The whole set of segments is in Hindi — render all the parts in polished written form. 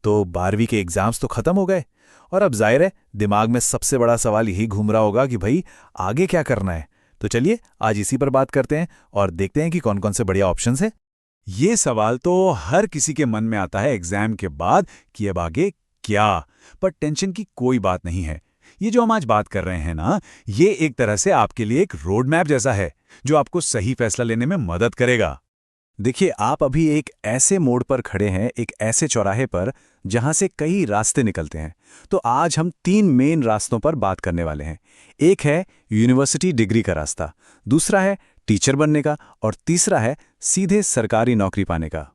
तो 12वीं के एग्जाम्स तो खत्म हो गए और अब जाहिर है दिमाग में सबसे बड़ा सवाल यही घूम रहा होगा कि भाई आगे क्या करना है। तो चलिए आज इसी पर बात करते हैं और देखते हैं कि कौन कौन से बढ़िया ऑप्शंस हैं। ये सवाल तो हर किसी के मन में आता है एग्जाम के बाद कि अब आगे क्या। पर टेंशन की कोई बात नहीं है। ये जो हम आज बात कर रहे हैं ना, ये एक तरह से आपके लिए एक रोड मैप जैसा है जो आपको सही फैसला लेने में मदद करेगा। देखिए, आप अभी एक ऐसे मोड़ पर खड़े हैं, एक ऐसे चौराहे पर जहां से कई रास्ते निकलते हैं। तो आज हम 3 मेन रास्तों पर बात करने वाले हैं। एक है यूनिवर्सिटी डिग्री का रास्ता, दूसरा है टीचर बनने का और तीसरा है सीधे सरकारी नौकरी पाने का।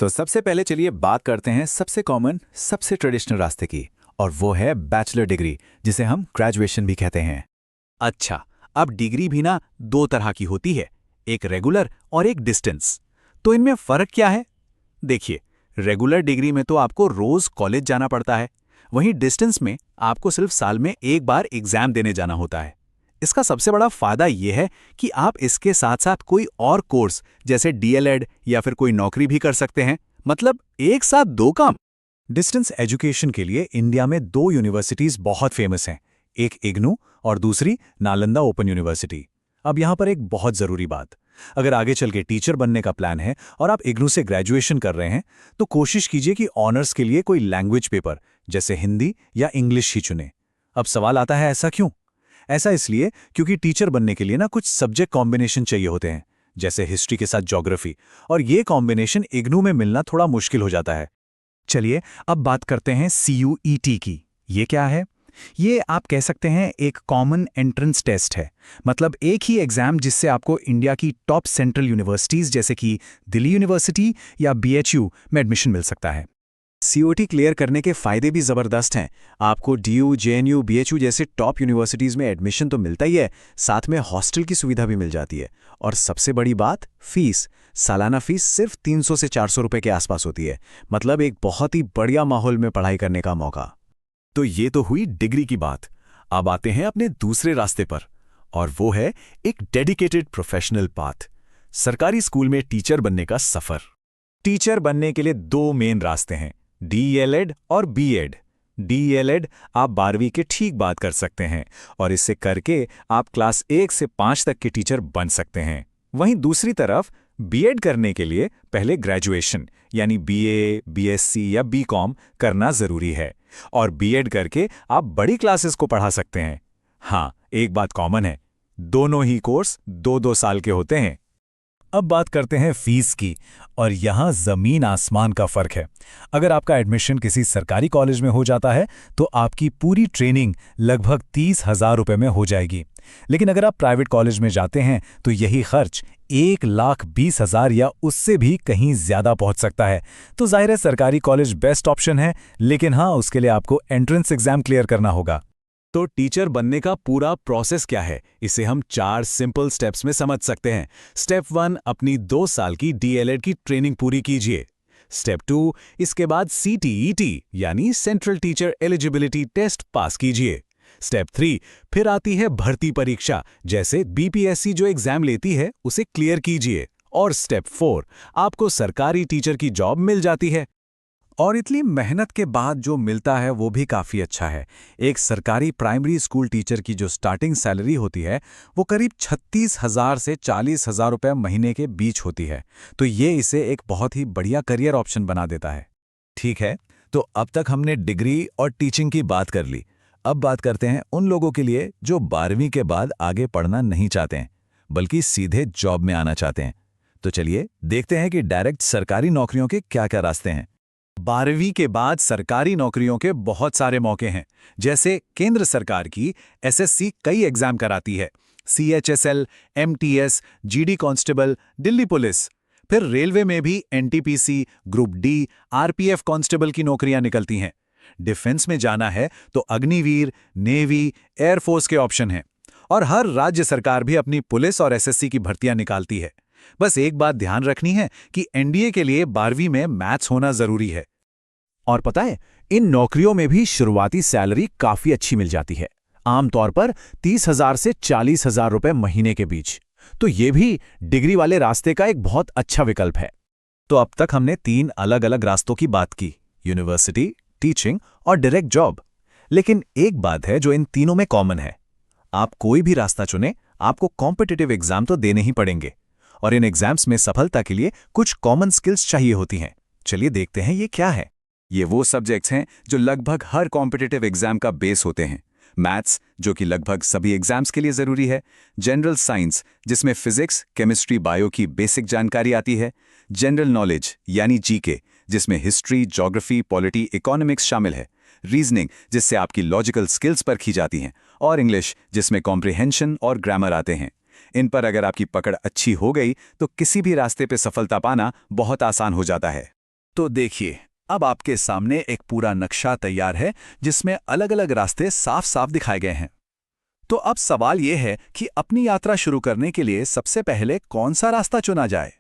तो सबसे पहले चलिए बात करते हैं सबसे कॉमन, सबसे ट्रेडिशनल रास्ते की, और वो है बैचलर डिग्री, जिसे हम ग्रेजुएशन भी कहते हैं। अच्छा, अब डिग्री भी ना 2 तरह की होती है, एक रेगुलर और एक डिस्टेंस। तो इनमें फर्क क्या है? देखिए, रेगुलर डिग्री में तो आपको रोज कॉलेज जाना पड़ता है, वहीं डिस्टेंस में आपको सिर्फ साल में एक बार एग्जाम देने जाना होता है। इसका सबसे बड़ा फायदा यह है कि आप इसके साथ साथ कोई और कोर्स जैसे डीएलएड या फिर कोई नौकरी भी कर सकते हैं, मतलब एक साथ 2 काम। डिस्टेंस एजुकेशन के लिए इंडिया में 2 यूनिवर्सिटीज बहुत फेमस हैं, एक इग्नू और दूसरी नालंदा ओपन यूनिवर्सिटी। अब यहाँ पर एक बहुत ज़रूरी बात, अगर आगे चल के टीचर बनने का प्लान है और आप इग्नू से ग्रेजुएशन कर रहे हैं, तो कोशिश कीजिए कि ऑनर्स के लिए कोई लैंग्वेज पेपर जैसे हिंदी या इंग्लिश ही चुनें। अब सवाल आता है, ऐसा क्यों? ऐसा इसलिए क्योंकि टीचर बनने के लिए ना कुछ सब्जेक्ट कॉम्बिनेशन चाहिए होते हैं, जैसे हिस्ट्री के साथ ज्योग्राफी, और ये कॉम्बिनेशन इग्नू में मिलना थोड़ा मुश्किल हो जाता है। चलिए अब बात करते हैं CUET की। ये क्या है? ये आप कह सकते हैं एक कॉमन एंट्रेंस टेस्ट है, मतलब एक ही एग्जाम जिससे आपको इंडिया की टॉप सेंट्रल यूनिवर्सिटीज जैसे कि दिल्ली यूनिवर्सिटी या BHU में एडमिशन मिल सकता है। COT क्लियर करने के फायदे भी ज़बरदस्त हैं। आपको DU, JNU, BHU जैसे टॉप यूनिवर्सिटीज़ में एडमिशन तो मिलता ही है, साथ में हॉस्टल की सुविधा भी मिल जाती है। और सबसे बड़ी बात, फीस। सालाना फीस सिर्फ 300 से 400 रुपए के आसपास होती है, मतलब एक बहुत ही बढ़िया माहौल में पढ़ाई करने का मौका। तो ये तो हुई डिग्री की बात। अब आते हैं अपने दूसरे रास्ते पर, और वो है एक डेडिकेटेड प्रोफेशनल पाथ, सरकारी स्कूल में टीचर बनने का सफर। टीचर बनने के लिए 2 मेन रास्ते हैं, DELED और BEd। DELED आप 12वीं के ठीक बाद कर सकते हैं और इससे करके आप क्लास 1 से 5 तक के टीचर बन सकते हैं। वहीं दूसरी तरफ BEd करने के लिए पहले ग्रेजुएशन यानी BA, BSc या BCom करना जरूरी है, और BEd करके आप बड़ी क्लासेस को पढ़ा सकते हैं। हाँ, एक बात कॉमन है, दोनों ही कोर्स 2-2 साल के होते हैं। अब बात करते हैं फीस की, और यहाँ ज़मीन आसमान का फ़र्क है। अगर आपका एडमिशन किसी सरकारी कॉलेज में हो जाता है तो आपकी पूरी ट्रेनिंग लगभग 30,000 रुपये में हो जाएगी, लेकिन अगर आप प्राइवेट कॉलेज में जाते हैं तो यही खर्च 1,20,000 या उससे भी कहीं ज़्यादा पहुँच सकता है। तो जाहिर है सरकारी कॉलेज बेस्ट ऑप्शन है, लेकिन हाँ, उसके लिए आपको एंट्रेंस एग्ज़ाम क्लियर करना होगा। तो टीचर बनने का पूरा प्रोसेस क्या है, इसे हम 4 सिंपल स्टेप्स में समझ सकते हैं। स्टेप 1, अपनी 2 साल की DLED की ट्रेनिंग पूरी कीजिए। स्टेप 2, इसके बाद CTET यानी central teacher eligibility test pass कीजिए। स्टेप 3, फिर आती है भर्ती परीक्षा, जैसे BPSC जो एग्जाम लेती है उसे क्लियर कीजिए। और स्टेप 4, आपको सरकारी टीचर की जॉब मिल जाती है। और इतनी मेहनत के बाद जो मिलता है वो भी काफ़ी अच्छा है। एक सरकारी प्राइमरी स्कूल टीचर की जो स्टार्टिंग सैलरी होती है वो करीब 36,000 से 40,000 रुपये महीने के बीच होती है। तो ये इसे एक बहुत ही बढ़िया करियर ऑप्शन बना देता है। ठीक है, तो अब तक हमने डिग्री और टीचिंग की बात कर ली। अब बात करते हैं उन लोगों के लिए जो 12वीं के बाद आगे पढ़ना नहीं चाहते हैं, बल्कि सीधे जॉब में आना चाहते हैं। तो चलिए देखते हैं कि डायरेक्ट सरकारी नौकरियों के क्या-क्या रास्ते हैं। 12वीं के बाद सरकारी नौकरियों के बहुत सारे मौके हैं, जैसे केंद्र सरकार की SSC कई एग्जाम कराती है, CHSL, MTS, GD constable, Delhi police. फिर रेलवे में भी NTPC, group D, RPF constable की नौकरियां निकलती हैं। डिफेंस में जाना है तो अग्निवीर, नेवी, एयरफोर्स के ऑप्शन हैं। और हर राज्य सरकार भी अपनी पुलिस और SSC की भर्तियां निकालती है। बस एक बात ध्यान रखनी है कि NDA के लिए 12वीं में मैथ्स होना जरूरी है। और पता है, इन नौकरियों में भी शुरुआती सैलरी काफी अच्छी मिल जाती है, आमतौर पर 30,000 से 40,000 रुपए महीने के बीच। तो ये भी डिग्री वाले रास्ते का एक बहुत अच्छा विकल्प है। तो अब तक हमने 3 अलग अलग रास्तों की बात की, यूनिवर्सिटी, टीचिंग और डायरेक्ट जॉब। लेकिन एक बात है जो इन तीनों में कॉमन है। आप कोई भी रास्ता चुनें, आपको कॉम्पिटिटिव एग्जाम तो देने ही पड़ेंगे। और इन एग्जाम्स में सफलता के लिए कुछ कॉमन स्किल्स चाहिए होती हैं। चलिए देखते हैं ये क्या है। ये वो सब्जेक्ट्स हैं जो लगभग हर कॉम्पिटिटिव एग्जाम का बेस होते हैं। मैथ्स, जो कि लगभग सभी एग्जाम्स के लिए ज़रूरी है। जनरल साइंस, जिसमें फिजिक्स, केमिस्ट्री, बायो की बेसिक जानकारी आती है। जनरल नॉलेज यानी जीके, जिसमें हिस्ट्री, ज्योग्राफी, पॉलिटी, इकोनॉमिक्स शामिल है। रीजनिंग, जिससे आपकी लॉजिकल स्किल्स परखी जाती हैं। और इंग्लिश, जिसमें कॉम्प्रिहेंशन और ग्रामर आते हैं। इन पर अगर आपकी पकड़ अच्छी हो गई तो किसी भी रास्ते पे सफलता पाना बहुत आसान हो जाता है। तो देखिए, अब आपके सामने एक पूरा नक्शा तैयार है जिसमें अलग-अलग रास्ते साफ-साफ दिखाए गए हैं। तो अब सवाल यह है कि अपनी यात्रा शुरू करने के लिए सबसे पहले कौन सा रास्ता चुना जाए।